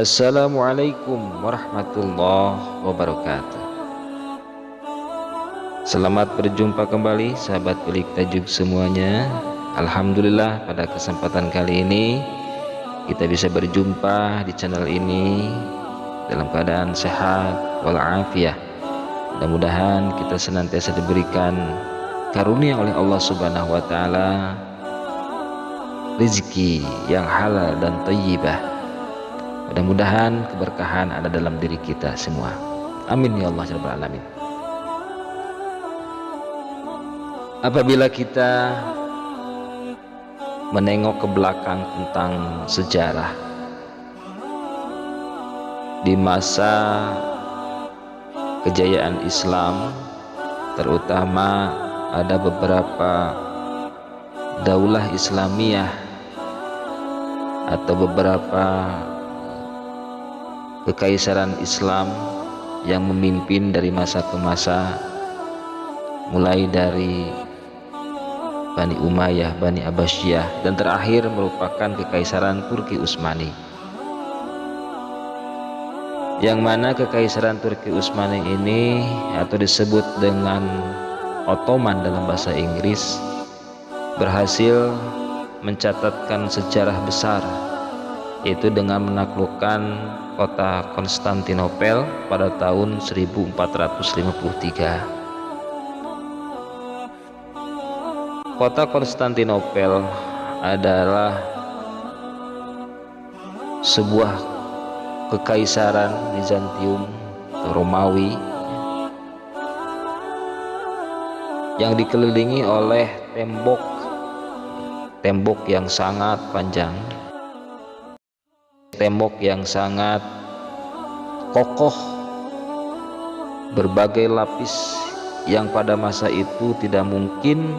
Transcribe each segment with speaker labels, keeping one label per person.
Speaker 1: Assalamualaikum warahmatullahi wabarakatuh. Selamat berjumpa kembali sahabat Pelik Tajuk semuanya. Alhamdulillah pada kesempatan kali ini kita bisa berjumpa di channel ini dalam keadaan sehat walafiat. Mudah-mudahan kita senantiasa diberikan karunia oleh Allah Subhanahu wa taala rezeki yang halal dan thayyibah. Mudah-mudahan keberkahan ada dalam diri kita semua. Amin ya Allah ya Rabbal alamin. Apabila kita menengok ke belakang tentang sejarah di masa kejayaan Islam, terutama ada beberapa daulah Islamiyah atau beberapa kekaisaran Islam yang memimpin dari masa ke masa, mulai dari Bani Umayyah, Bani Abbasiyah, dan terakhir merupakan kekaisaran Turki Utsmani, yang mana kekaisaran Turki Utsmani ini atau disebut dengan Ottoman dalam bahasa Inggris berhasil mencatatkan sejarah besar, yaitu dengan menaklukkan kota Konstantinopel pada tahun 1453. Kota Konstantinopel adalah sebuah kekaisaran Bizantium atau Romawi yang dikelilingi oleh tembok yang sangat panjang, tembok yang sangat kokoh, berbagai lapis yang pada masa itu tidak mungkin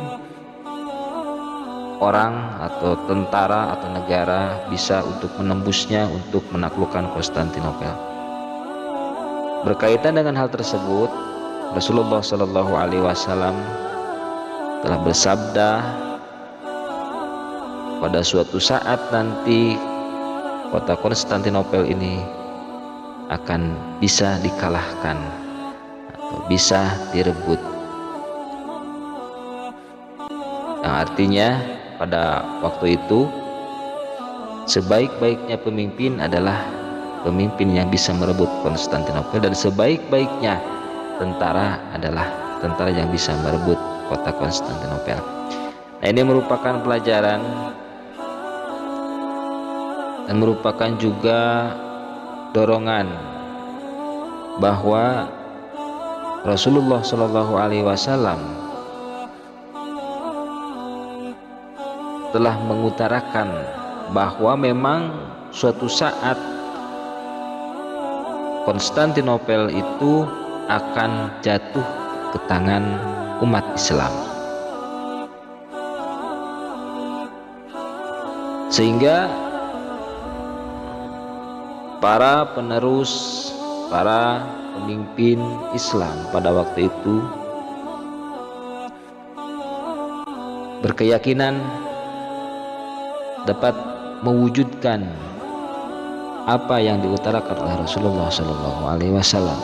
Speaker 1: orang atau tentara atau negara bisa untuk menembusnya untuk menaklukkan Konstantinopel. Berkaitan dengan hal tersebut, Rasulullah Shallallahu Alaihi Wasallam telah bersabda, pada suatu saat nanti kota Konstantinopel ini akan bisa dikalahkan atau bisa direbut, yang artinya pada waktu itu sebaik-baiknya pemimpin adalah pemimpin yang bisa merebut Konstantinopel, dan sebaik-baiknya tentara adalah tentara yang bisa merebut kota Konstantinopel. Nah, ini merupakan pelajaran dan merupakan juga dorongan bahwa Rasulullah Shallallahu Alaihi Wasallam telah mengutarakan bahwa memang suatu saat Konstantinopel itu akan jatuh ke tangan umat Islam, sehingga para penerus, para pemimpin Islam pada waktu itu berkeyakinan dapat mewujudkan apa yang diutarakan oleh Rasulullah Shallallahu Alaihi Wasallam.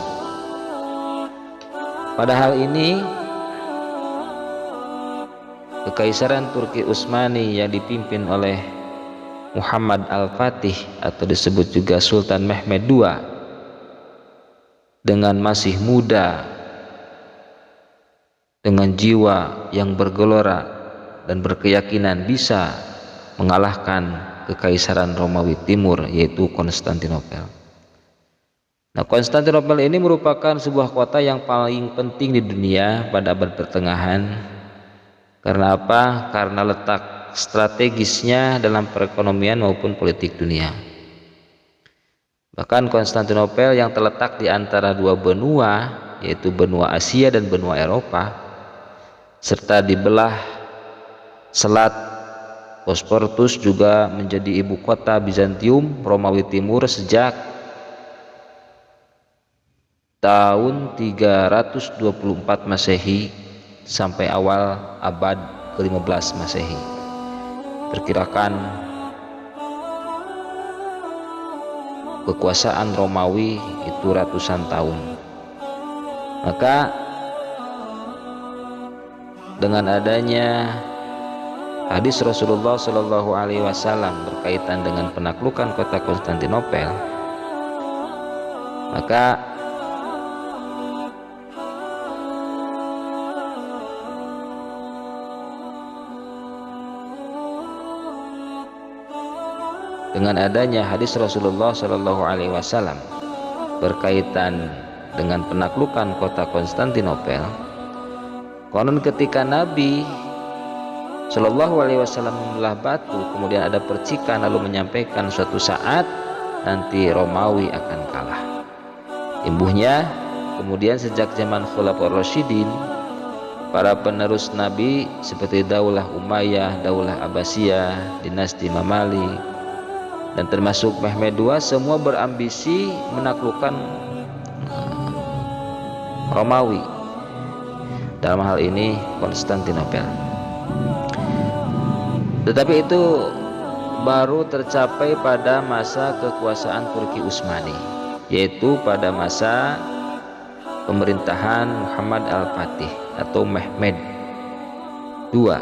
Speaker 1: Pada hal ini, kekaisaran Turki Utsmani yang dipimpin oleh Muhammad Al-Fatih atau disebut juga Sultan Mehmed II dengan masih muda, dengan jiwa yang bergelora dan berkeyakinan bisa mengalahkan kekaisaran Romawi Timur, yaitu Konstantinopel. Nah, Konstantinopel ini merupakan sebuah kota yang paling penting di dunia pada abad pertengahan. Karena apa? Karena letak strategisnya dalam perekonomian maupun politik dunia. Bahkan Konstantinopel yang terletak di antara dua benua, yaitu benua Asia dan benua Eropa, serta di belah selat Bosporus, juga menjadi ibu kota Bizantium Romawi Timur sejak tahun 324 Masehi sampai awal abad ke-15 Masehi. Perkirakan kekuasaan Romawi itu ratusan tahun. Maka dengan adanya hadis Rasulullah Shallallahu Alaihi Wasallam berkaitan dengan penaklukan kota Konstantinopel, maka dengan adanya hadis Rasulullah Shallallahu Alaihi Wasallam berkaitan dengan penaklukan kota Konstantinopel, konon ketika Nabi Shallallahu Alaihi Wasallam membelah batu, kemudian ada percikan lalu menyampaikan suatu saat nanti Romawi akan kalah. Imbuhnya kemudian sejak zaman Khulafaur Rasyidin, para penerus Nabi seperti Daulah Umayyah, Daulah Abbasiyah, dinasti Mamalik, dan termasuk Mehmed II, semua berambisi menaklukkan Romawi, dalam hal ini Konstantinopel. Tetapi itu baru tercapai pada masa kekuasaan Turki Utsmani, yaitu pada masa pemerintahan Muhammad Al-Fatih atau Mehmed II.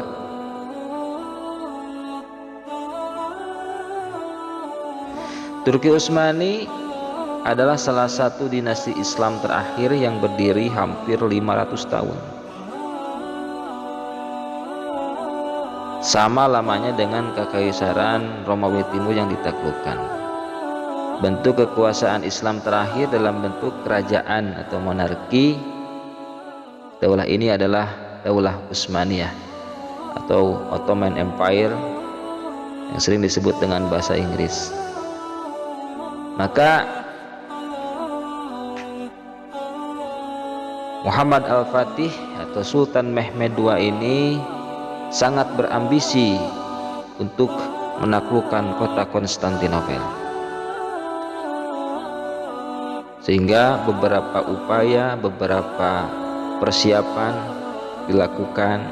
Speaker 1: Turki Utsmani adalah salah satu dinasti Islam terakhir yang berdiri hampir 500 tahun. Sama lamanya dengan Kekaisaran Romawi Timur yang ditaklukkan. Bentuk kekuasaan Islam terakhir dalam bentuk kerajaan atau monarki daulah ini adalah Daulah Utsmaniyah atau Ottoman Empire yang sering disebut dengan bahasa Inggris. Maka Muhammad Al-Fatih atau Sultan Mehmed II ini sangat berambisi untuk menaklukkan kota Konstantinopel, sehingga beberapa upaya, beberapa persiapan dilakukan.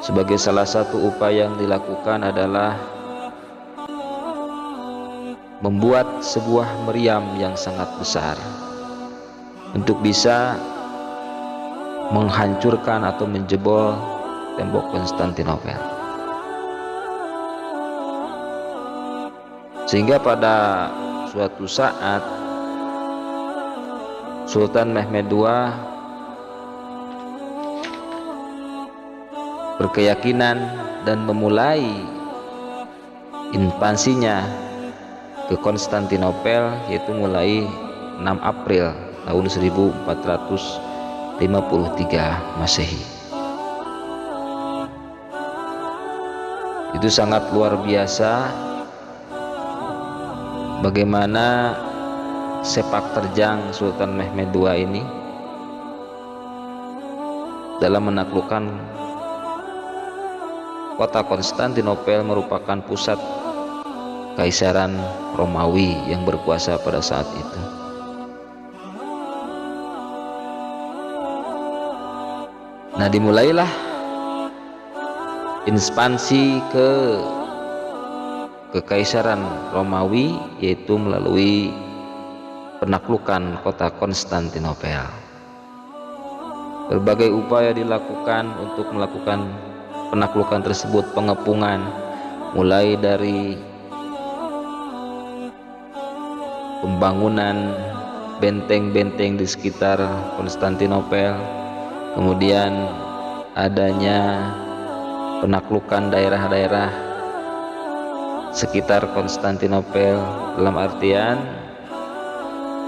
Speaker 1: Sebagai salah satu upaya yang dilakukan adalah membuat sebuah meriam yang sangat besar untuk bisa menghancurkan atau menjebol tembok Konstantinopel, sehingga pada suatu saat Sultan Mehmed II berkeyakinan dan memulai invasinya ke Konstantinopel, yaitu mulai 6 April tahun 1453 Masehi. Itu sangat luar biasa bagaimana sepak terjang Sultan Mehmed II ini dalam menaklukkan kota Konstantinopel, merupakan pusat Kaisaran Romawi yang berkuasa pada saat itu. Nah, dimulailah ekspansi ke Kekaisaran Romawi, yaitu melalui penaklukan kota Konstantinopel. Berbagai upaya dilakukan untuk melakukan penaklukan tersebut, pengepungan, mulai dari pembangunan benteng-benteng di sekitar Konstantinopel, kemudian adanya penaklukan daerah-daerah sekitar Konstantinopel, dalam artian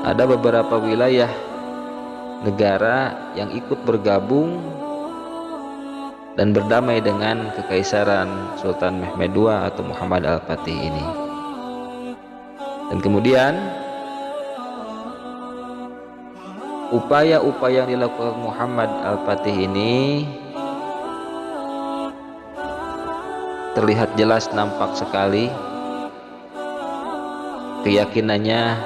Speaker 1: ada beberapa wilayah negara yang ikut bergabung dan berdamai dengan Kekaisaran Sultan Mehmed II atau Muhammad Al-Fatih ini. Dan kemudian upaya-upaya yang dilakukan Muhammad Al-Fatih ini terlihat jelas, nampak sekali keyakinannya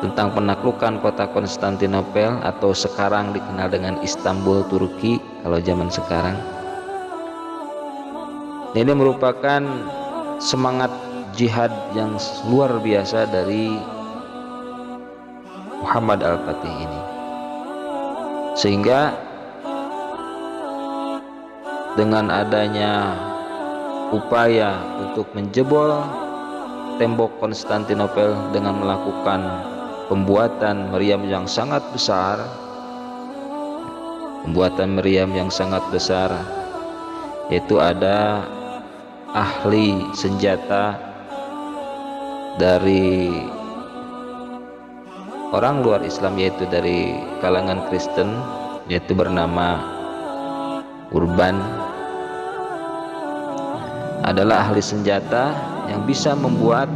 Speaker 1: tentang penaklukan kota Konstantinopel atau sekarang dikenal dengan Istanbul, Turki kalau zaman sekarang. Ini merupakan semangat jihad yang luar biasa dari Muhammad Al-Fatih ini, sehingga dengan adanya upaya untuk menjebol tembok Konstantinopel dengan melakukan pembuatan meriam yang sangat besar, yaitu ada ahli senjata dari orang luar Islam, yaitu dari kalangan Kristen, yaitu bernama Urban, adalah ahli senjata yang bisa membuat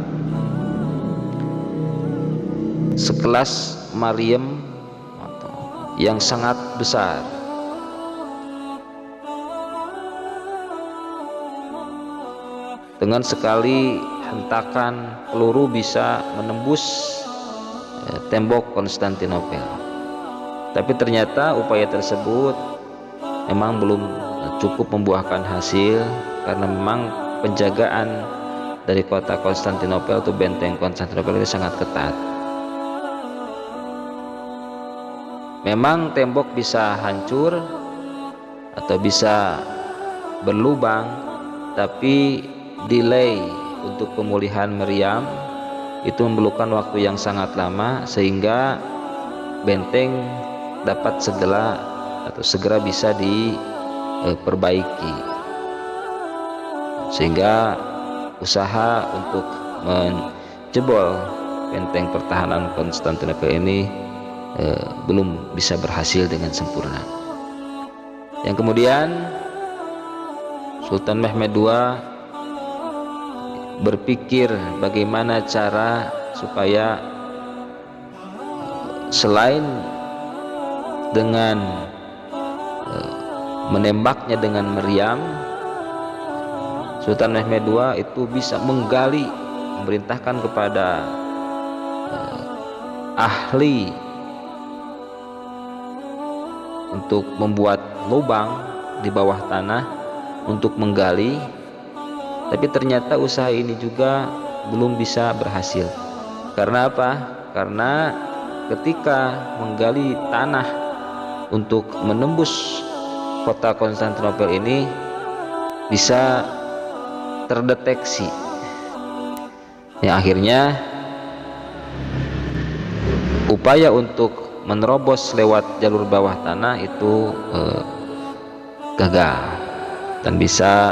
Speaker 1: sekelas meriam yang sangat besar. Dengan sekali hentakan peluru bisa menembus tembok Konstantinopel. Tapi ternyata upaya tersebut memang belum cukup membuahkan hasil, karena memang penjagaan dari kota Konstantinopel atau benteng Konstantinopel ini sangat ketat. Memang tembok bisa hancur atau bisa berlubang, tapi delay untuk pemulihan meriam itu memerlukan waktu yang sangat lama, sehingga benteng dapat segera bisa diperbaiki, sehingga usaha untuk menjebol benteng pertahanan Konstantinopel ini belum bisa berhasil dengan sempurna. Yang kemudian Sultan Mehmed II berpikir bagaimana cara supaya selain dengan menembaknya dengan meriam, Sultan Mehmed II itu bisa memerintahkan kepada ahli untuk membuat lubang di bawah tanah untuk menggali. Tapi ternyata usaha ini juga belum bisa berhasil. Karena apa? Karena ketika menggali tanah untuk menembus kota Konstantinopel ini bisa terdeteksi, yang akhirnya upaya untuk menerobos lewat jalur bawah tanah itu gagal dan bisa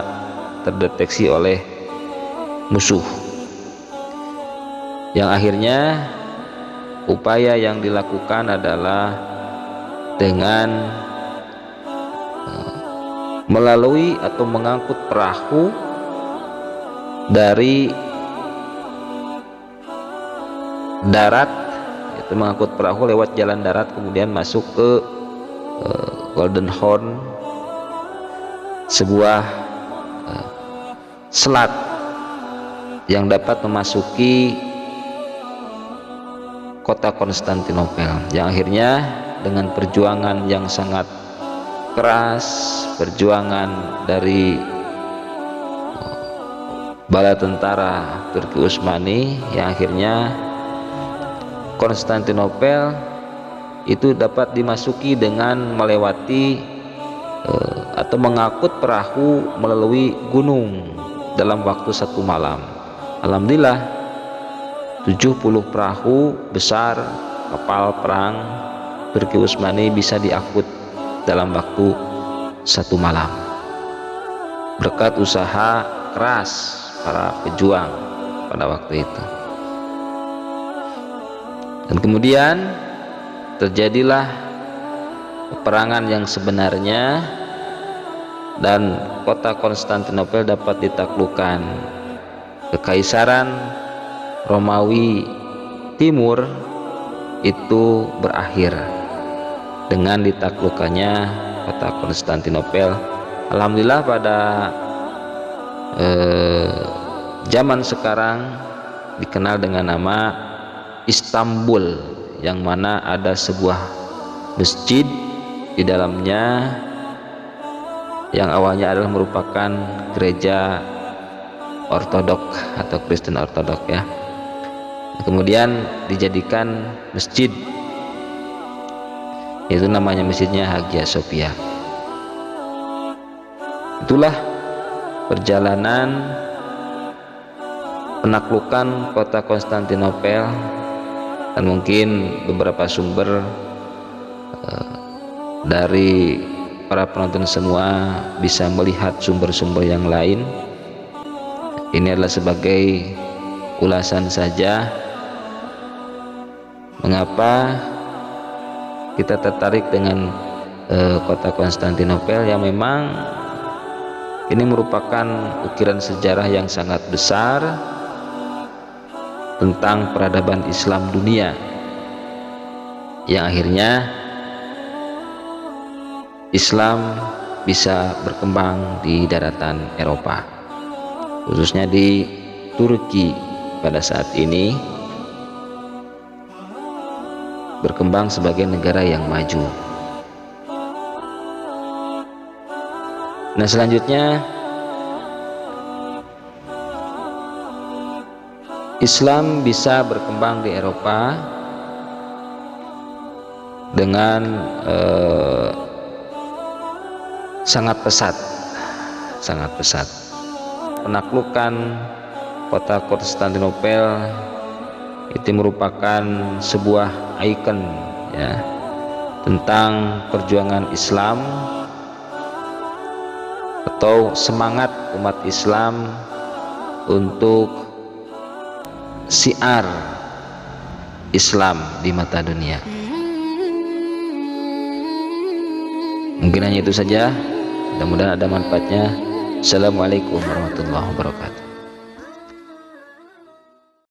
Speaker 1: terdeteksi oleh musuh, yang akhirnya upaya yang dilakukan adalah dengan melalui atau mengangkut perahu dari darat, itu mengangkut perahu lewat jalan darat, kemudian masuk ke Golden Horn, sebuah selat yang dapat memasuki kota Konstantinopel, yang akhirnya dengan perjuangan yang sangat keras, perjuangan dari bala tentara Turki Utsmani, yang akhirnya Konstantinopel itu dapat dimasuki dengan melewati atau mengangkut perahu melalui gunung dalam waktu 1 malam. Alhamdulillah 70 perahu besar kapal perang Turki Utsmani bisa diangkut dalam waktu 1 malam berkat usaha keras para pejuang pada waktu itu. Dan kemudian terjadilah peperangan yang sebenarnya, dan kota Konstantinopel dapat ditaklukkan. Kekaisaran Romawi Timur itu berakhir dengan ditaklukkannya kota Konstantinopel. Alhamdulillah pada zaman sekarang dikenal dengan nama Istanbul, yang mana ada sebuah masjid di dalamnya yang awalnya adalah merupakan gereja ortodok atau Kristen ortodok ya. Kemudian dijadikan masjid, yaitu namanya masjidnya Hagia Sophia. Itulah perjalanan penaklukan kota Konstantinopel, dan mungkin beberapa sumber dari para penonton semua bisa melihat sumber-sumber yang lain. Ini adalah sebagai ulasan saja mengapa kita tertarik dengan kota Konstantinopel, yang memang ini merupakan ukiran sejarah yang sangat besar tentang peradaban Islam dunia, yang akhirnya Islam bisa berkembang di daratan Eropa, khususnya di Turki pada saat ini berkembang sebagai negara yang maju. Nah, selanjutnya Islam bisa berkembang di Eropa dengan sangat pesat. Penaklukan kota Konstantinopel itu merupakan sebuah ikon ya tentang perjuangan Islam atau semangat umat Islam untuk syiar Islam di mata dunia. Mungkin hanya itu saja, mudah-mudahan ada manfaatnya. Assalamualaikum warahmatullahi wabarakatuh.